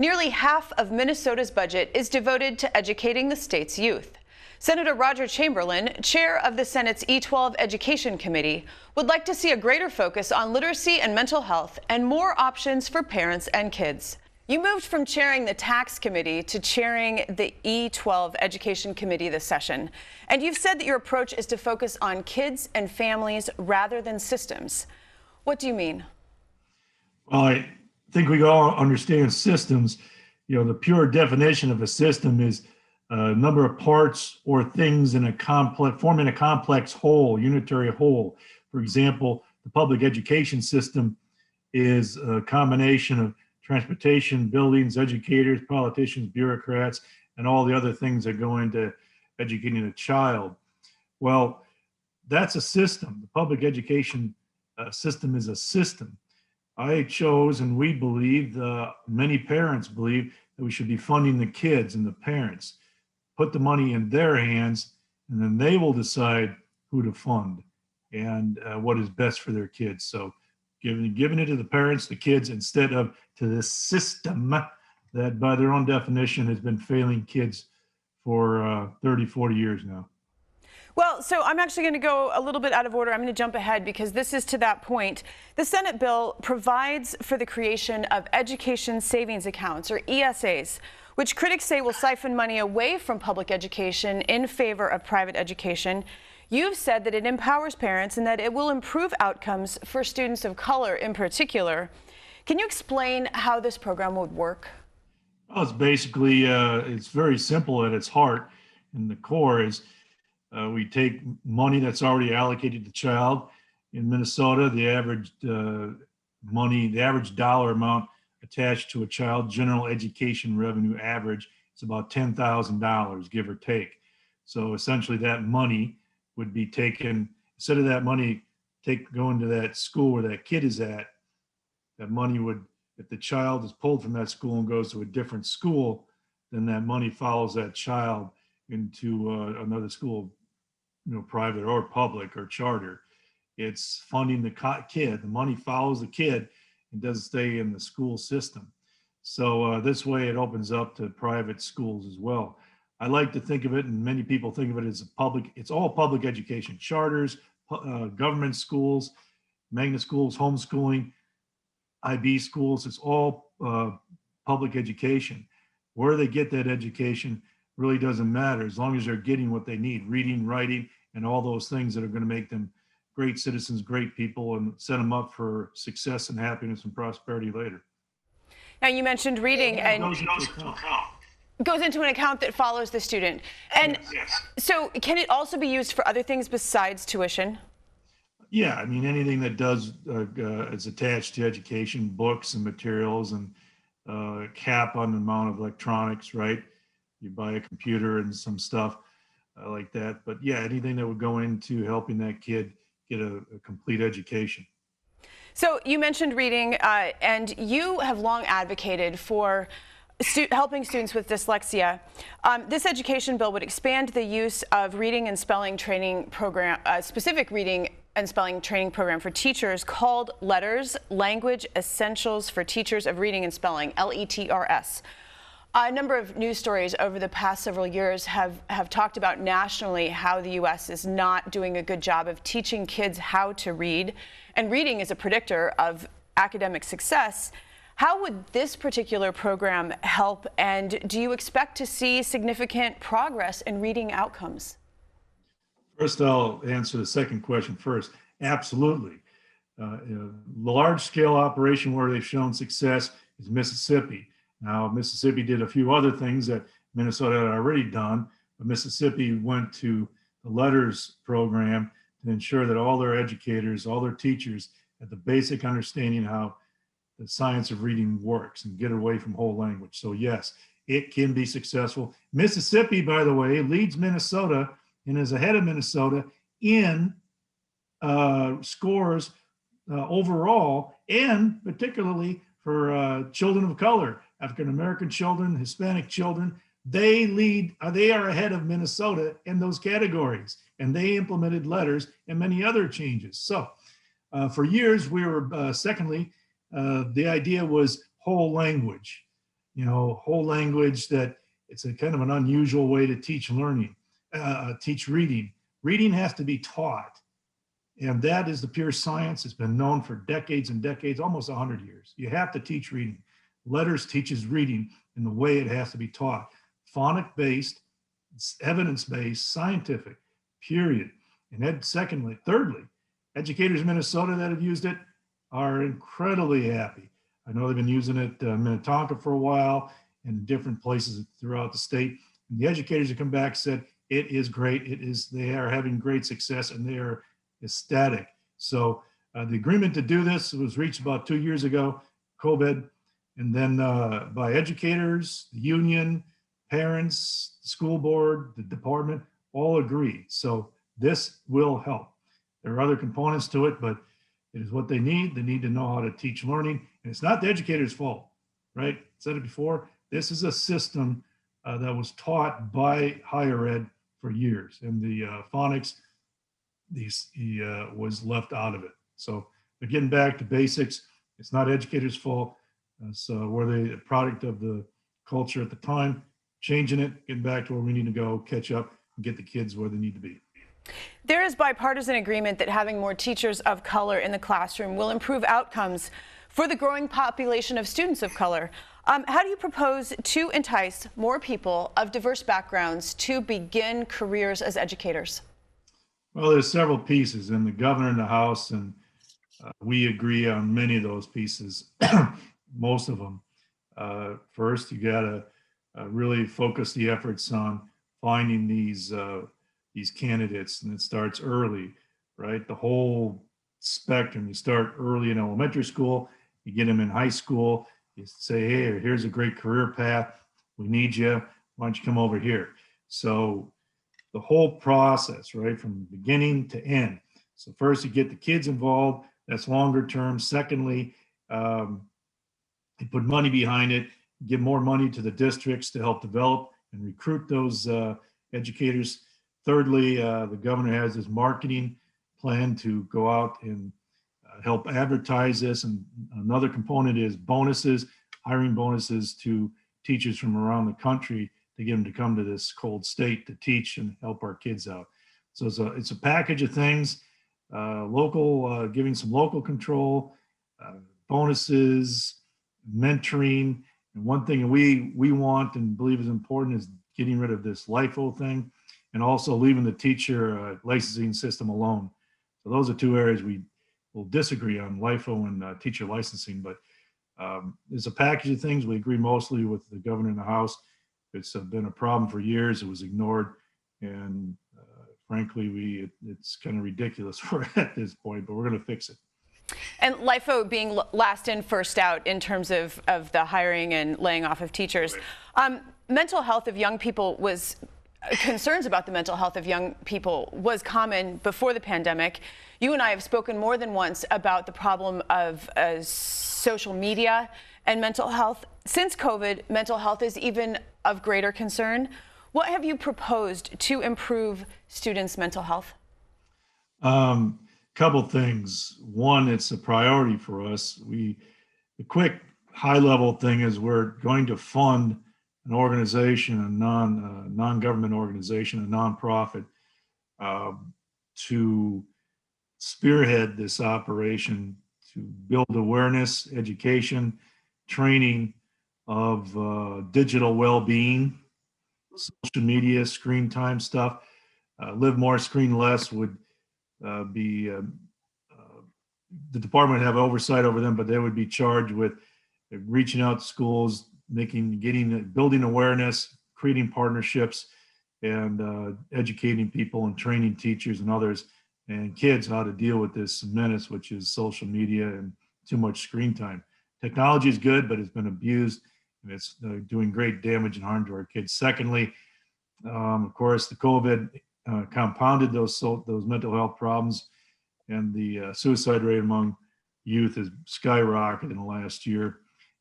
Nearly half of Minnesota's budget is devoted to educating the state's youth. Senator Roger Chamberlain, chair of the Senate's E12 Education Committee, would like to see a greater focus on literacy and mental health and more options for parents and kids. You moved from chairing the Tax Committee to chairing the E12 Education Committee this session, and you've said that your approach is to focus on kids and families rather than systems. What do you mean? Well, I think we all understand systems. You know, the pure definition of a system is a number of parts or things in a complex, forming a complex whole, unitary whole. For example, the public education system is a combination of transportation, buildings, educators, politicians, bureaucrats, and all the other things that go into educating a child. Well, that's a system. The public education system is a system. I chose, and we believe, many parents believe, that we should be funding the kids and the parents. Put the money in their hands, and then they will decide who to fund and what is best for their kids. So giving it to the parents, the kids, instead of to this system that by their own definition has been failing kids for 30, 40 years now. Well, so I'm actually going to go a little bit out of order. I'm going to jump ahead because this is to that point. The Senate bill provides for the creation of education savings accounts, or ESAs, which critics say will siphon money away from public education in favor of private education. You've said that it empowers parents and that it will improve outcomes for students of color in particular. Can you explain how this program would work? Well, it's basically, it's very simple at its heart. And the core is we take money that's already allocated to child. In Minnesota, the average the average dollar amount attached to a child general education revenue average is about $10,000, give or take. So essentially that money would be taken, instead of that money going to that school where that kid is at, that money would, if the child is pulled from that school and goes to a different school, then that money follows that child into another school, you know, private or public or charter. It's funding the kid. The money follows the kid and doesn't stay in the school system. So this way it opens up to private schools as well. I like to think of it, and many people think of it as it's all public education, charters, government schools, magnet schools, homeschooling, IB schools. It's all public education. Where they get that education really doesn't matter as long as they're getting what they need, reading, writing, and all those things that are going to make them great citizens, great people, and set them up for success and happiness and prosperity later. Now, you mentioned reading, and goes into an account that follows the student. And yes. So can it also be used for other things besides tuition? Yeah, I mean, anything that does is attached to education, books and materials, and cap on the amount of electronics, right? You buy a computer and some stuff like that. But yeah, anything that would go into helping that kid get a complete education. So you mentioned reading, and you have long advocated for helping students with dyslexia. This education bill would expand the use of reading and spelling training program, specific reading and spelling training program for teachers called LETRS, Language Essentials for Teachers of Reading and Spelling, LETRS. A number of news stories over the past several years have talked about nationally how the U.S. is not doing a good job of teaching kids how to read, and reading is a predictor of academic success. How would this particular program help, and do you expect to see significant progress in reading outcomes? First, I'll answer the second question first. Absolutely. The large-scale operation where they've shown success is Mississippi. Now, Mississippi did a few other things that Minnesota had already done, but Mississippi went to the LETRS program to ensure that all their educators, all their teachers had the basic understanding how the science of reading works and get away from whole language. So yes, it can be successful. Mississippi, by the way, leads Minnesota and is ahead of Minnesota in scores overall, and particularly for children of color, African-American children, Hispanic children. They are ahead of Minnesota in those categories, and they implemented LETRS and many other changes. So for years, we were, secondly, the idea was whole language. whole language that it's a kind of an unusual way to teach learning, teach reading. Reading has to be taught. And that is the pure science. It's been known for decades and decades, almost 100 years. You have to teach reading. Letters teaches reading in the way it has to be taught. Phonic-based, evidence-based, scientific, period. And then thirdly, educators in Minnesota that have used it are incredibly happy. I know they've been using it in Minnetonka for a while and different places throughout the state. And the educators that come back said, it is great. They are having great success and they are ecstatic. So the agreement to do this was reached about 2 years ago, COVID, and then by educators, the union, parents, the school board, the department, all agree. So this will help. There are other components to it, but it is what they need. They need to know how to teach learning. And it's not the educator's fault, right? I said it before. This is a system that was taught by higher ed for years. And the phonics, he was left out of it. So getting back to basics, it's not educators' fault. So we're the product of the culture at the time, changing it, getting back to where we need to go, catch up, and get the kids where they need to be. There is bipartisan agreement that having more teachers of color in the classroom will improve outcomes for the growing population of students of color. How do you propose to entice more people of diverse backgrounds to begin careers as educators? Well, there's several pieces, and the governor and the House, and we agree on many of those pieces, most of them. First, you got to really focus the efforts on finding these candidates, and it starts early, right? The whole spectrum. You start early in elementary school, you get them in high school, you say, hey, here's a great career path. We need you. Why don't you come over here? So the whole process, right, from beginning to end. So first you get the kids involved. That's longer term. Secondly, you put money behind it, give more money to the districts to help develop and recruit those educators. Thirdly, the governor has his marketing plan to go out and help advertise this. And another component is bonuses, hiring bonuses to teachers from around the country to get them to come to this cold state to teach and help our kids out. So it's a package of things, giving some local control, bonuses, mentoring. And one thing we want and believe is important is getting rid of this LIFO thing and also leaving the teacher licensing system alone. So those are two areas we will disagree on, LIFO and teacher licensing, but there's a package of things. We agree mostly with the governor and the House. It's been a problem for years. It was ignored. And frankly, it's kind of ridiculous we're at this point, but we're going to fix it. And LIFO being last in, first out in terms of the hiring and laying off of teachers. Mental health of young people concerns about the mental health of young people was common before the pandemic. You and I have spoken more than once about the problem of social media and mental health. Since COVID, mental health is even of greater concern. What have you proposed to improve students' mental health? Couple things. One, it's a priority for us. The quick high-level thing is we're going to fund an organization, a non-government organization, a nonprofit, to spearhead this operation to build awareness, education, training of digital well-being, social media, screen time stuff. Live more, screen less would be the department would have oversight over them, but they would be charged with reaching out to schools, building awareness, creating partnerships, and educating people and training teachers and others and kids how to deal with this menace, which is social media and too much screen time. Technology is good, but it's been abused and it's doing great damage and harm to our kids. Secondly, of course, the COVID compounded those mental health problems, and the suicide rate among youth has skyrocketed in the last year.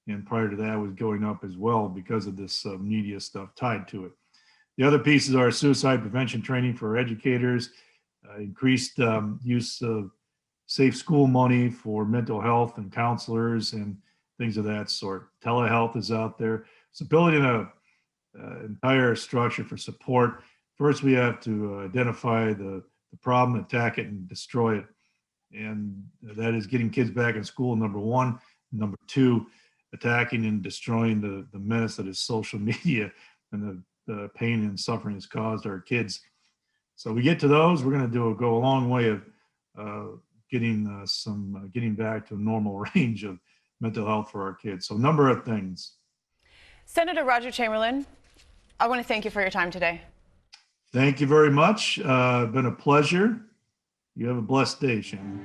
And prior to that was going up as well because of this media stuff tied to it. The other pieces are suicide prevention training for educators, increased use of safe school money for mental health and counselors and things of that sort. Telehealth is out there. So building a entire structure for support. First, we have to identify the problem, attack it, and destroy it. And that is getting kids back in school, number one. Number two, attacking and destroying the menace that is social media and the pain and suffering it's caused our kids. So we get to those, we're going to go a long way of getting back to a normal range of mental health for our kids. So a number of things. Senator Roger Chamberlain, I want to thank you for your time today. Thank you very much. Been a pleasure. You have a blessed day, Shannon.